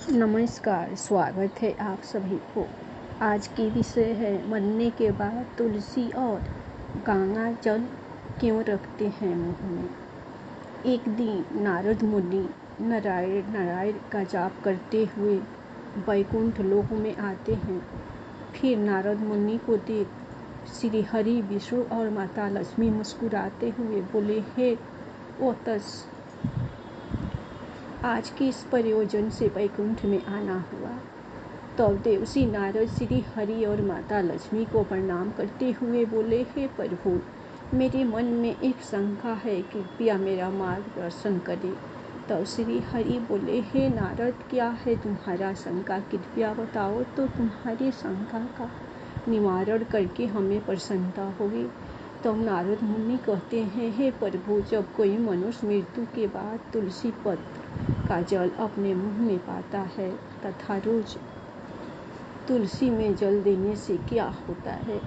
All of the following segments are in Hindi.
नमस्कार, स्वागत है आप सभी को। आज की विषय है मरने के बाद तुलसी और गंगा जल क्यों रखते हैं मुंह में। एक दिन नारद मुनि नारायण नारायण का जाप करते हुए वैकुंठ लोक में आते हैं। फिर नारद मुनि को देख श्री हरि, विष्णु और माता लक्ष्मी मुस्कुराते हुए बोले, हे ओतस, आज के इस प्रयोजन से वैकुंठ में आना हुआ। तब देवसी नारद श्री हरि और माता लक्ष्मी को प्रणाम करते हुए बोले, हे प्रभु, मेरे मन में एक शंका है, कृपया मेरा मार्गदर्शन करें। तब श्री हरि बोले, हे नारद, क्या है तुम्हारा शंका, कृपया बताओ तो तुम्हारी शंका का निवारण करके हमें प्रसन्नता होगी। तब नारद मुनि कहते हैं, हे प्रभु, जब कोई मनुष्य मृत्यु के बाद तुलसी पत्र का जल अपने मुंह में पाता है तथा रोज तुलसी में जल देने से क्या होता है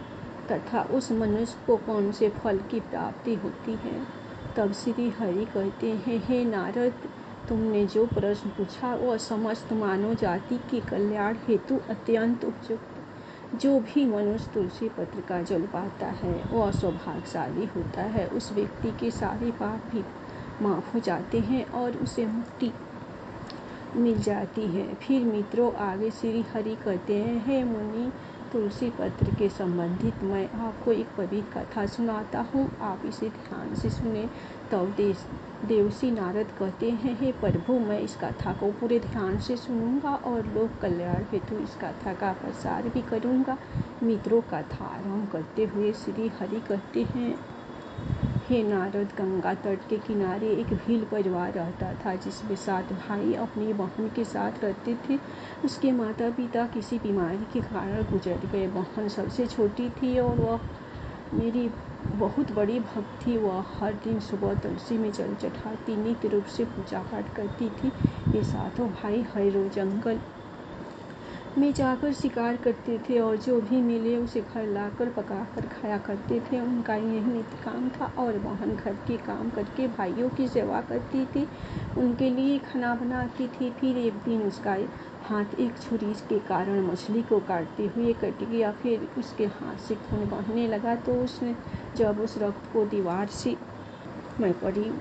तथा उस मनुष्य को कौन से फल की प्राप्ति होती है। तब श्री हरि कहते हैं, हे नारद, तुमने जो प्रश्न पूछा वह समस्त मानव जाति के कल्याण हेतु अत्यंत उपयुक्त। जो भी मनुष्य तुलसी पत्र का जल पाता है वह सौभाग्यशाली होता है। उस व्यक्ति के सारे पाप भी माफ हो जाते हैं और उसे मुक्ति मिल जाती है। फिर मित्रों, आगे श्री हरि कहते हैं, हे मुनि, तुलसी पत्र के संबंधित मैं आपको एक पवित्र कथा सुनाता हूँ, आप इसे ध्यान से सुने। तब देवसी नारद कहते हैं, हे प्रभु, मैं इस कथा को पूरे ध्यान से सुनूंगा और लोक कल्याण हेतु इस कथा का प्रसार भी करूंगा। मित्रों, कथा आरंभ करते हुए श्री हरि कहते हैं, हे नारद, गंगा तट के किनारे एक भील परिवार रहता था जिसमें 7 भाई अपनी बहन के साथ रहते थे। उसके माता पिता किसी बीमारी के कारण गुजर गए। बहन सबसे छोटी थी और वह मेरी बहुत बड़ी भक्त थी। वह हर दिन सुबह तुलसी में जल चढ़ाती, नित्य रूप से पूजा पाठ करती थी। ये 7 भाई हर रोज जंगल में जाकर शिकार करते थे और जो भी मिले उसे घर लाकर पकाकर खाया करते थे। उनका यही नित्य काम था। और बहन घर के काम करके भाइयों की सेवा करती थी, उनके लिए खाना बनाती थी। फिर एक दिन उसका हाथ एक छुरी के कारण मछली को काटते हुए कट गया। फिर उसके हाथ से खून बहने लगा तो उसने जब उस रक्त को दीवार से मैं पड़ी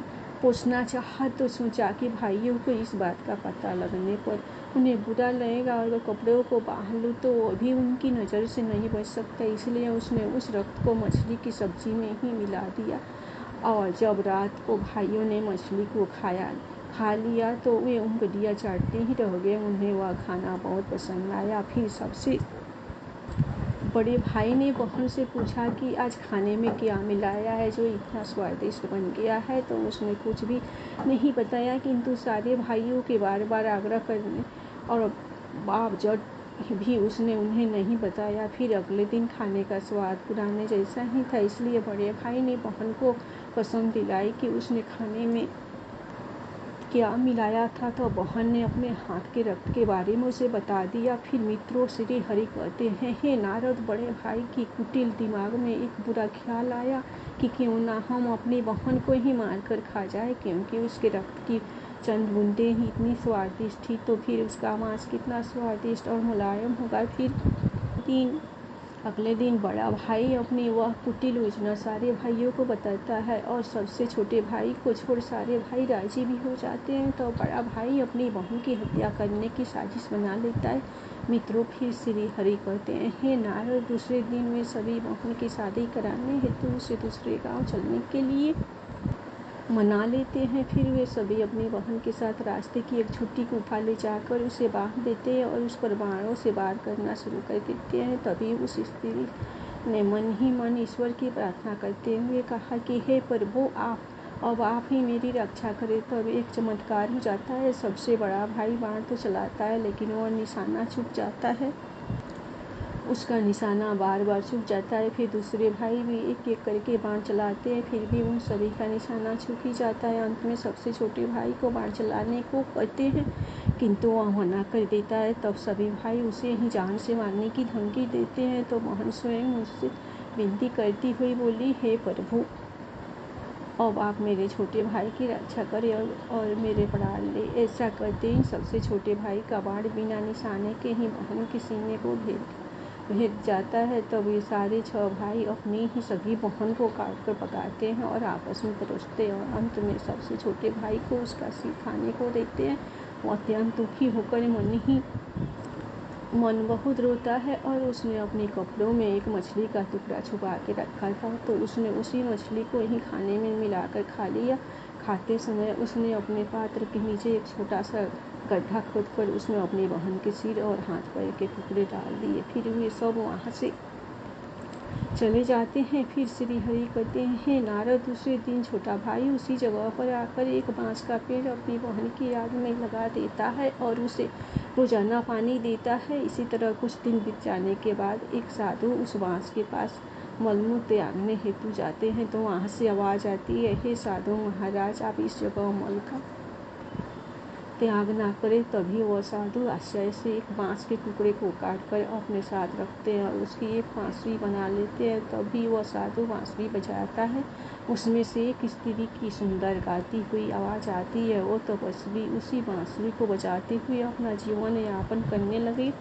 पोंछना चाहा तो सोचा कि भाइयों को इस बात का पता लगने पर उन्हें बुरा लगेगा और अगर कपड़ों को बांध लूँ तो वो भी उनकी नज़र से नहीं बच सकता। इसलिए उसने उस रक्त को मछली की सब्जी में ही मिला दिया। और जब रात को भाइयों ने मछली को खा लिया तो वे उंगलियां चाटते ही रह गए। उन्हें वह खाना बहुत पसंद आया। फिर सबसे बड़े भाई ने बहन से पूछा कि आज खाने में क्या मिलाया है जो इतना स्वादिष्ट बन गया है। तो उसने कुछ भी नहीं बताया, किंतु सारे भाइयों के बार बार आग्रह करने और बावजूद भी उसने उन्हें नहीं बताया। फिर अगले दिन खाने का स्वाद पुराने जैसा ही था। इसलिए बड़े भाई ने बहन को कसम दिलाई कि उसने खाने में क्या मिलाया था। तो बहन ने अपने हाथ के रक्त के बारे में उसे बता दिया। फिर मित्रों, श्री हरि कहते हैं, हे नारद, बड़े भाई की कुटिल दिमाग में एक बुरा ख्याल आया कि क्यों ना हम अपनी बहन को ही मारकर खा जाए, क्योंकि उसके रक्त की चंद बूंदें ही इतनी स्वादिष्ट थी तो फिर उसका मांस कितना स्वादिष्ट और मुलायम होगा। फिर अगले दिन बड़ा भाई अपनी वह कुटिल योजना सारे भाइयों को बताता है और सबसे छोटे भाई को छोड़ सारे भाई राजी भी हो जाते हैं। तो बड़ा भाई अपनी बहन की हत्या करने की साजिश बना लेता है। मित्रों, फिर श्री हरि कहते हैं, हे नारद, दूसरे दिन वे सभी बहन की शादी कराने हेतु उसे दूसरे गांव चलने के लिए मना लेते हैं। फिर वे सभी अपनी बहन के साथ रास्ते की एक छोटी गुफा ले जाकर उसे बांध देते हैं और उस पर बाणों से वार करना शुरू कर देते हैं। तभी उस स्त्री ने मन ही मन ईश्वर की प्रार्थना करते हुए कहा कि हे प्रभु, अब आप ही मेरी रक्षा करें। तब एक चमत्कार हो जाता है। सबसे बड़ा भाई बाण तो चलाता है लेकिन वह निशाना चूक जाता है। उसका निशाना बार बार चूक जाता है। फिर दूसरे भाई भी एक एक करके बाण चलाते हैं, फिर भी उन सभी का निशाना चूक ही जाता है। अंत में सबसे छोटे भाई को बाण चलाने को कहते हैं, किंतु वह मना कर देता है। तब सभी भाई उसे ही जान से मारने की धमकी देते हैं। तो बहन स्वयं मुझसे विनती करती हुई बोली, हे प्रभु, अब आप मेरे छोटे भाई की रक्षा करें और मेरे प्राण ले। ऐसा करते ही सबसे छोटे भाई का बाण बिना निशाने के ही बहन के सीने को भेद जाता है। तब ये सारे 6 भाई अपनी ही सगी बहन को काट कर पकाते हैं और आपस में परोसते हैं और अंत में सबसे छोटे भाई को उसका सिर खाने को देते हैं। वो अत्यंत दुखी होकर मन बहुत रोता है और उसने अपने कपड़ों में एक मछली का टुकड़ा छुपा के रखा था, तो उसने उसी मछली को ही खाने में मिलाकर खा लिया। खाते समय उसने अपने पात्र के नीचे एक छोटा सा गड्ढा खोदकर उसमें अपनी बहन के सिर और हाथ पैर के टुकड़े डाल दिए। फिर वे सब वहाँ से चले जाते हैं। फिर श्री हरि कहते हैं, नारद, दूसरे दिन छोटा भाई उसी जगह पर आकर एक बांस का पेड़ अपनी बहन की याद में लगा देता है और उसे रोजाना पानी देता है। इसी तरह कुछ दिन बीत जाने के बाद एक साधु उस बांस के पास मलमूत्र त्यागने हेतु जाते हैं, तो वहाँ से आवाज़ आती है, हे साधु महाराज, आप इस जगह मल का त्याग ना करें। तभी वह साधु आश्चर्य से एक बांस के टुकड़े को काटकर अपने साथ रखते हैं और उसकी एक बांसुरी बना लेते हैं। तभी वह साधु बांसुरी बजाता है। उसमें से एक स्त्री की सुंदर गाती हुई आवाज़ आती है। वो तपस्वी उसी बांसुरी को बजाते हुए अपना जीवन यापन करने लगे।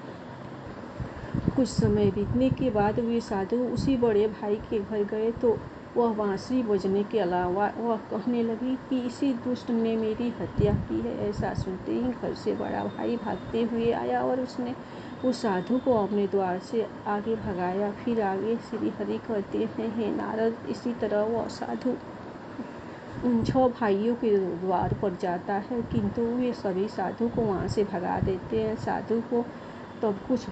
कुछ समय बीतने के बाद वे साधु उसी बड़े भाई के घर गए, तो वह बांसुरी बजने के अलावा वह कहने लगी कि इसी दुष्ट ने मेरी हत्या की है। ऐसा सुनते ही घर से बड़ा भाई भागते हुए आया और उसने उस साधु को अपने द्वार से आगे भगाया। फिर आगे श्री हरि कहते हैं, हे नारद, इसी तरह वह साधु उन 6 भाइयों के द्वार पर जाता है, किंतु वे सभी साधु को वहाँ से भगा देते हैं। साधु को तब कुछ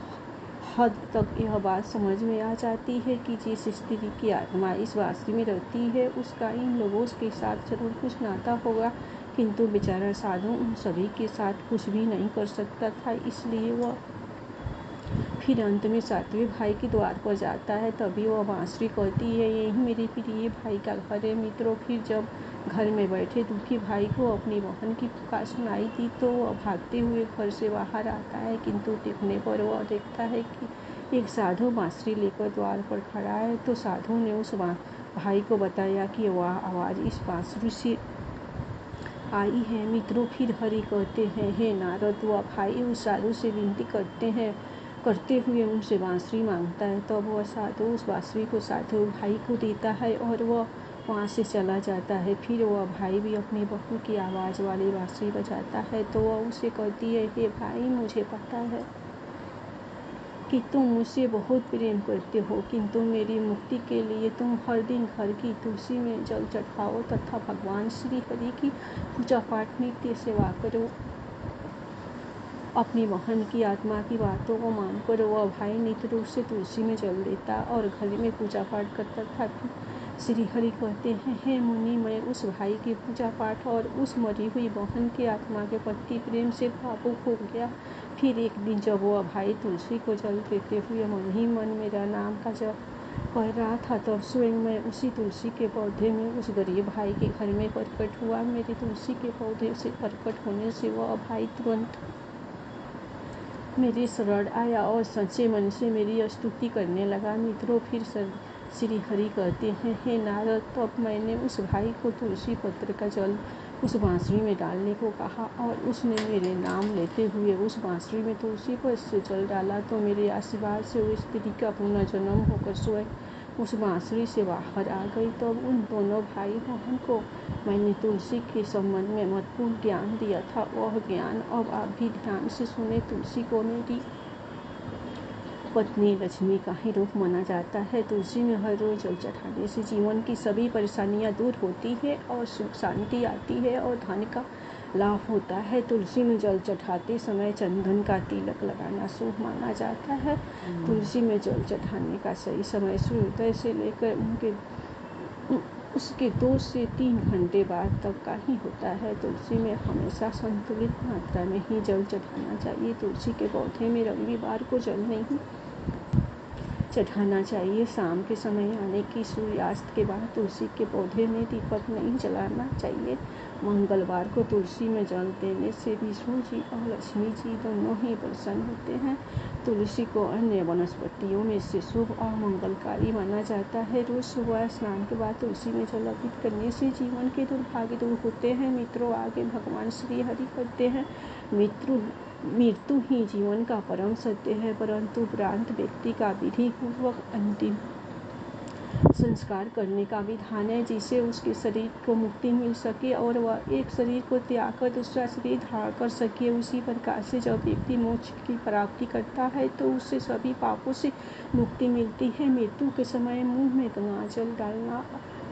हद तक यह बात समझ में आ जाती है कि जिस स्त्री की आत्मा इस बांसुरी में रहती है उसका इन लोगों के साथ जरूर कुछ नाता होगा, किंतु बेचारा साधु उन सभी के साथ कुछ भी नहीं कर सकता था। इसलिए वह फिर अंत में 7वें भाई के द्वार पर जाता है। तभी वह बांसुरी कहती है, यही मेरे प्रिय भाई का घर है। मित्रों, फिर जब घर में बैठे दुखी भाई को अपनी बहन की पुकार सुनाई दी, तो वह भागते हुए घर से बाहर आता है, किंतु टिकने पर वह देखता है कि एक साधु बांसुरी लेकर द्वार पर खड़ा है। तो साधु ने उस भाई को बताया कि वह आवाज़ इस बांसुरी से आई है। मित्रों, फिर हरि कहते हैं, हे नारद, वह भाई उस साधु से विनती करते हुए उनसे बांसुरी मांगता है। तब वह साधु उस बांसुरी को साधु भाई को देता है और वह वहाँ से चला जाता है। फिर वह भाई भी अपनी बहू की आवाज़ वाली बांसुरी बजाता है, तो वह उसे कहती है, हे भाई, मुझे पता है कि तुम मुझसे बहुत प्रेम करते हो, किंतु मेरी मुक्ति के लिए तुम हर दिन घर की तुलसी में जल चढ़ाओ तथा भगवान श्री हरि की पूजा पाठ नित्य सेवा करो। अपनी बहन की आत्मा की बातों को मानकर वह भाई नित्य रूप से तुलसी में जल देता और घर में पूजा पाठ करता था। श्री हरि कहते हैं, हे मुनि, मैं उस भाई की पूजा पाठ और उस मरी हुई बहन की आत्मा के प्रति प्रेम से भावुक हो गया। फिर एक दिन जब वह भाई तुलसी को जल देते हुए मन ही मन मेरा नाम का जप कर रहा था, तब स्वयं मैं उसी तुलसी के पौधे में उस गरीब भाई के घर में प्रकट हुआ। मेरे तुलसी के पौधे से प्रकट होने से वह भाई तुरंत मेरी शरण आया और सच्चे मन से मेरी स्तुति करने लगा। मित्रों, फिर श्री हरि कहते हैं, हे नारद, तब मैंने उस भाई को तुलसी पत्र का जल उस बांसुरी में डालने को कहा और उसने मेरे नाम लेते हुए उस बांसुरी में तुलसी पर से जल डाला, तो मेरे आशीर्वाद से वो स्त्री का पुनर्जन्म होकर स्वयं उस बांसुरी से बाहर आ गई। तब उन दोनों भाई बहन को मैंने तुलसी के संबंध में महत्वपूर्ण ज्ञान दिया था। वह ज्ञान अब आप भी ध्यान से सुने। तुलसी को मेरी पत्नी लक्ष्मी का ही रूप माना जाता है। तुलसी में हर रोज जल चढ़ाने से जीवन की सभी परेशानियां दूर होती है और सुख शांति आती है और धन का लाभ होता है। तुलसी में जल चढ़ाते समय चंदन का तिलक लगाना शुभ माना जाता है। तुलसी में जल चढ़ाने का सही समय सूर्योदय से लेकर उसके 2 से 3 घंटे बाद तक का ही होता है। तुलसी में हमेशा संतुलित मात्रा में ही जल चढ़ाना चाहिए। तुलसी के पौधे में रविवार को जल नहीं चढ़ाना चाहिए। शाम के समय यानी कि सूर्यास्त के बाद तुलसी के पौधे में दीपक नहीं जलाना चाहिए। मंगलवार को तुलसी में जल देने से विष्णु जी और लक्ष्मी जी दोनों ही प्रसन्न होते हैं। तुलसी को अन्य वनस्पतियों में से शुभ और मंगलकारी माना जाता है। रोज सुबह स्नान के बाद तुलसी में जल अर्पित करने से जीवन के दुर्भाग्य दूर होते हैं। मित्रों, आगे भगवान श्री हरि कहते हैं, मृत्यु ही जीवन का परम सत्य है, परंतु उपरांत व्यक्ति का विधि पूर्वक अंतिम संस्कार करने का विधान है, जिससे उसके शरीर को मुक्ति मिल सके और वह एक शरीर को त्याग कर दूसरा शरीर धारण कर सके। उसी प्रकार से जब व्यक्ति मोक्ष की प्राप्ति करता है तो उससे सभी पापों से मुक्ति मिलती है। मृत्यु के समय मुंह में गंगाजल डालना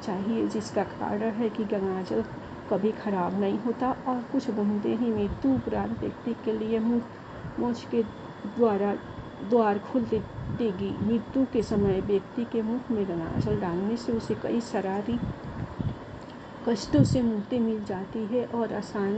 चाहिए, जिसका कारण है कि गंगाजल कभी खराब नहीं होता और कुछ बूंदें ही मृत्यु उपरांत व्यक्ति के लिए मोक्ष के द्वार खोल देगी। मृत्यु के समय व्यक्ति के मुख में गंगाजल डालने से उसे कई शारीरिक कष्टों से मुक्ति मिल जाती है और आसान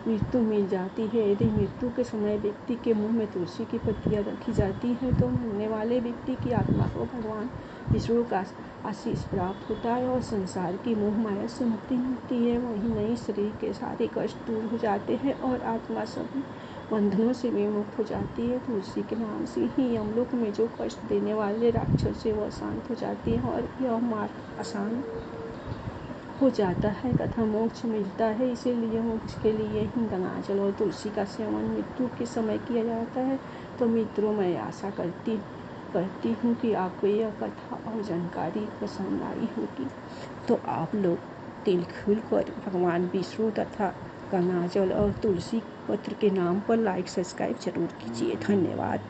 मृत्यु मिल जाती है। यदि मृत्यु के समय व्यक्ति के मुंह में तुलसी की पत्तियां रखी जाती हैं तो मरने वाले व्यक्ति की आत्मा को भगवान विष्णु का आशीष प्राप्त होता है और संसार की मोह माया से मुक्ति मिलती है। वहीं नई शरीर के सारे कष्ट दूर हो जाते हैं और आत्मा सभी बंधनों से विमुक्त हो जाती है। तुलसी के नाम से ही यमलोक में जो कष्ट देने वाले राक्षस है वह शांत हो जाते हैं और यह मार्ग आसान हो जाता है तथा मोक्ष मिलता है। इसीलिए मोक्ष के लिए ही गंगाजल और तुलसी का सेवन मृत्यु के समय किया जाता है। तो मित्रों, मैं आशा करती हूँ कि आपको यह कथा और जानकारी पसंद आई होगी। तो आप लोग दिल खुलकर भगवान विष्णु तथा गंगाजल और तुलसी पत्र के नाम पर लाइक सब्सक्राइब जरूर कीजिए। धन्यवाद।